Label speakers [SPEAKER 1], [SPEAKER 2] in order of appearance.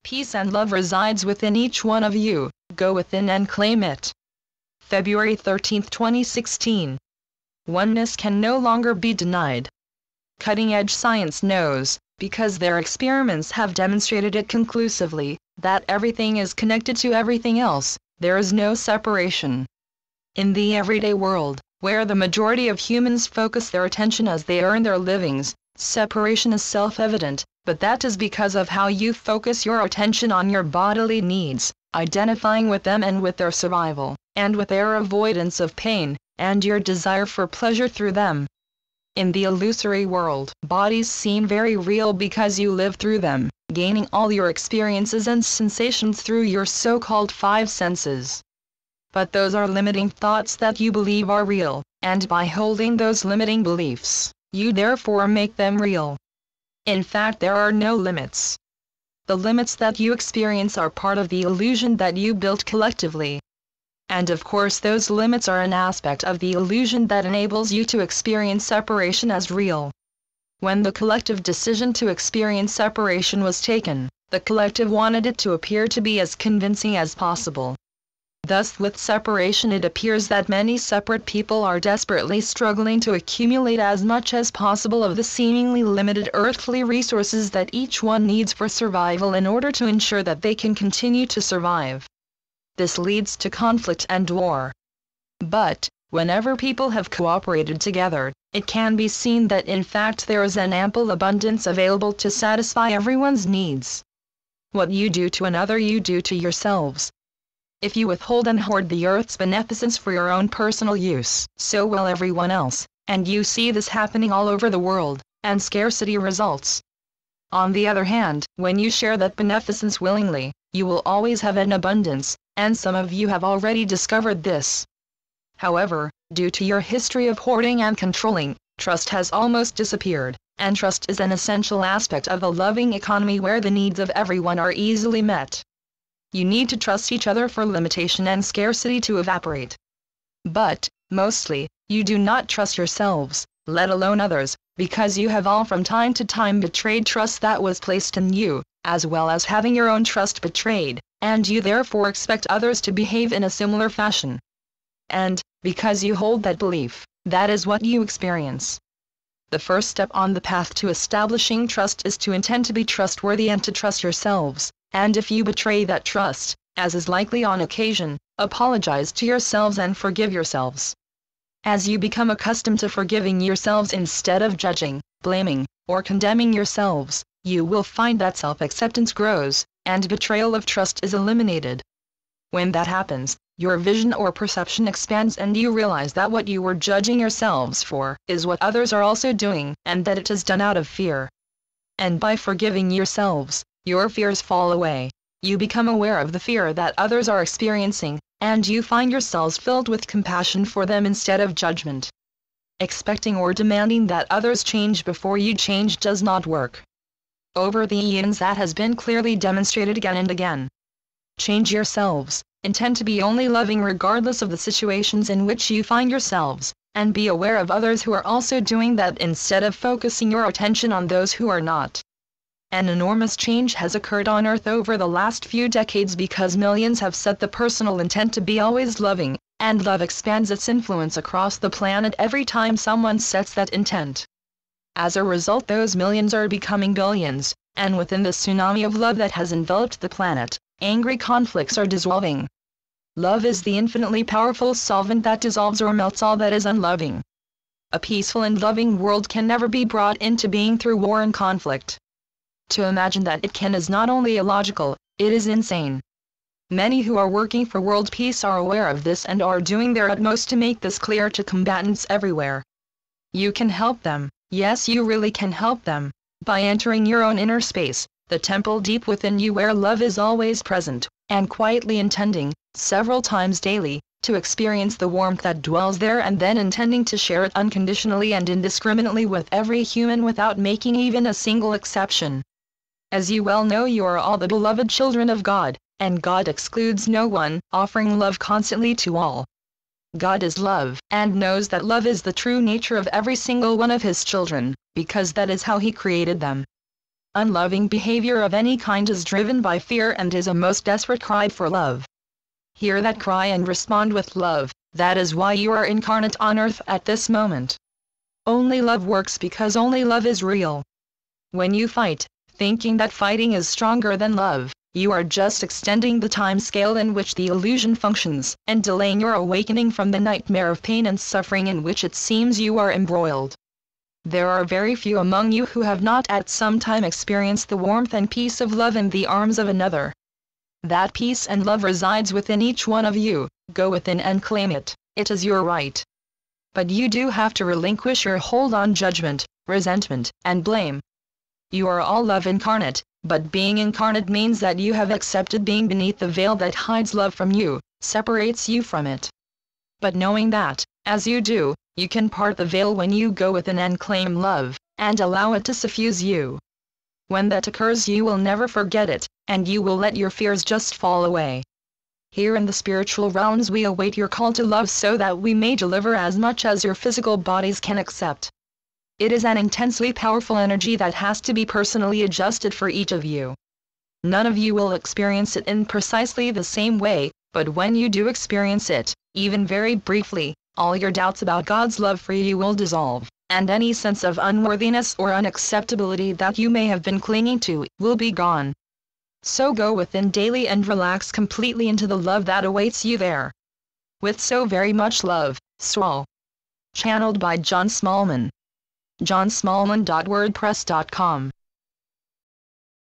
[SPEAKER 1] Peace and love resides within each one of you. Go within and claim it. February 13, 2016. Oneness can no longer be denied. Cutting-edge science knows, because their experiments have demonstrated it conclusively, that everything is connected to everything else. There is no separation. In the everyday world, where the majority of humans focus their attention as they earn their livings, separation is self-evident, but that is because of how you focus your attention on your bodily needs, identifying with them and with their survival, and with their avoidance of pain, and your desire for pleasure through them. In the illusory world, bodies seem very real because you live through them, gaining all your experiences and sensations through your so-called five senses. But those are limiting thoughts that you believe are real, and by holding those limiting beliefs, you therefore make them real. In fact, there are no limits. The limits that you experience are part of the illusion that you built collectively. And of course those limits are an aspect of the illusion that enables you to experience separation as real. When the collective decision to experience separation was taken, the collective wanted it to appear to be as convincing as possible. Thus with separation it appears that many separate people are desperately struggling to accumulate as much as possible of the seemingly limited earthly resources that each one needs for survival in order to ensure that they can continue to survive. This leads to conflict and war. But, whenever people have cooperated together, it can be seen that in fact there is an ample abundance available to satisfy everyone's needs. What you do to another you do to yourselves. If you withhold and hoard the earth's beneficence for your own personal use, so will everyone else, and you see this happening all over the world, and scarcity results. On the other hand, when you share that beneficence willingly, you will always have an abundance, and some of you have already discovered this. However, due to your history of hoarding and controlling, trust has almost disappeared, and trust is an essential aspect of a loving economy where the needs of everyone are easily met. You need to trust each other for limitation and scarcity to evaporate. But, mostly, you do not trust yourselves, let alone others, because you have all from time to time betrayed trust that was placed in you, as well as having your own trust betrayed, and you therefore expect others to behave in a similar fashion. And, because you hold that belief, that is what you experience. The first step on the path to establishing trust is to intend to be trustworthy and to trust yourselves. And if you betray that trust, as is likely on occasion, apologize to yourselves and forgive yourselves. As you become accustomed to forgiving yourselves instead of judging, blaming, or condemning yourselves, you will find that self-acceptance grows, and betrayal of trust is eliminated. When that happens, your vision or perception expands and you realize that what you were judging yourselves for is what others are also doing, and that it is done out of fear. And by forgiving yourselves, your fears fall away. You become aware of the fear that others are experiencing, and you find yourselves filled with compassion for them instead of judgment. Expecting or demanding that others change before you change does not work. Over the eons that has been clearly demonstrated again and again. Change yourselves, intend to be only loving regardless of the situations in which you find yourselves, and be aware of others who are also doing that instead of focusing your attention on those who are not. An enormous change has occurred on Earth over the last few decades because millions have set the personal intent to be always loving, and love expands its influence across the planet every time someone sets that intent. As a result, those millions are becoming billions, and within the tsunami of love that has enveloped the planet, angry conflicts are dissolving. Love is the infinitely powerful solvent that dissolves or melts all that is unloving. A peaceful and loving world can never be brought into being through war and conflict. To imagine that it can is not only illogical, it is insane. Many who are working for world peace are aware of this and are doing their utmost to make this clear to combatants everywhere. You can help them, yes you really can help them, by entering your own inner space, the temple deep within you where love is always present, and quietly intending, several times daily, to experience the warmth that dwells there and then intending to share it unconditionally and indiscriminately with every human without making even a single exception. As you well know, you are all the beloved children of God, and God excludes no one, offering love constantly to all. God is love, and knows that love is the true nature of every single one of His children, because that is how He created them. Unloving behavior of any kind is driven by fear and is a most desperate cry for love. Hear that cry and respond with love. That is why you are incarnate on earth at this moment. Only love works because only love is real. When you fight, thinking that fighting is stronger than love, you are just extending the time scale in which the illusion functions, and delaying your awakening from the nightmare of pain and suffering in which it seems you are embroiled. There are very few among you who have not at some time experienced the warmth and peace of love in the arms of another. That peace and love resides within each one of you. Go within and claim it. It is your right. But you do have to relinquish your hold on judgment, resentment, and blame. You are all love incarnate, but being incarnate means that you have accepted being beneath the veil that hides love from you, separates you from it. But knowing that, as you do, you can part the veil when you go within and claim love, and allow it to suffuse you. When that occurs, you will never forget it, and you will let your fears just fall away. Here in the spiritual realms we await your call to love so that we may deliver as much as your physical bodies can accept. It is an intensely powerful energy that has to be personally adjusted for each of you. None of you will experience it in precisely the same way, but when you do experience it, even very briefly, all your doubts about God's love for you will dissolve, and any sense of unworthiness or unacceptability that you may have been clinging to will be gone. So go within daily and relax completely into the love that awaits you there. With so very much love, Saul. Channeled by John Smallman. johnsmallman.wordpress.com